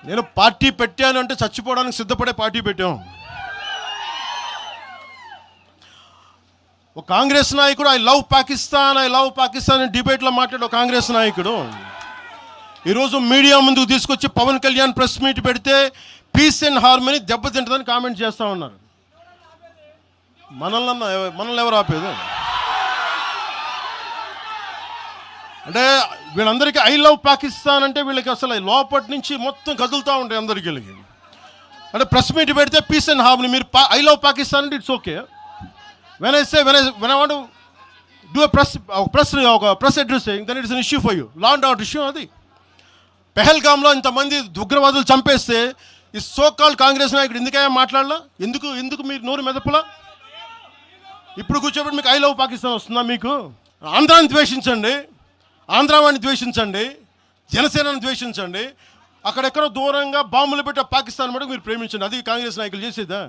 నేను పార్టీ పెట్టాను అంటే చచ్చిపోవడానికి సిద్ధపడే పార్టీ పెట్టాం. ఒక కాంగ్రెస్ నాయకుడు ఐ లవ్ పాకిస్తాన్ డిబేట్లో మాట్లాడే ఒక కాంగ్రెస్ నాయకుడు ఈరోజు మీడియా ముందుకు తీసుకొచ్చి పవన్ కళ్యాణ్ ప్రెస్ మీట్ పెడితే పీస్ అండ్ హార్మనీ దెబ్బతింటుందని కామెంట్ చేస్తూ ఉన్నారు. మనల్ని ఎవరు ఆపేది? అంటే వీళ్ళందరికీ ఐ లవ్ పాకిస్తాన్ అంటే వీళ్ళకి అసలు లోపటి నుంచి మొత్తం కదులుతూ ఉంటాయి అందరికీ వీళ్ళకి. అంటే ప్రెస్ మీట్ పెడితే పీస్ అండ్ హార్మనీ, మీరు ఐ లవ్ పాకిస్తాన్ అంటే it's okay. When I want do press addressing then it's an issue for you, law and order issue. అది పెహల్గామ్లో ఇంతమంది ఉగ్రవాదులు చంపేస్తే ఈ సోకాల్ కాంగ్రెస్ నాయకుడు ఎందుకయ్యా మాట్లాడలా? ఎందుకు మీరు నోరు మెదపలా? ఇప్పుడు కూర్చోబెట్టి మీకు ఐ లవ్ పాకిస్తాన్ వస్తుందా? మీకు ఆంధ్రాని ద్వేషించండి, ఆంధ్రావాణి ద్వేషించండి, జనసేనని ద్వేషించండి, అక్కడెక్కడో దూరంగా బాంబులు పెట్టే పాకిస్తాన్ మటుకు మీరు ప్రేమించండి. అది కాంగ్రెస్ నాయకులు చేసేదా?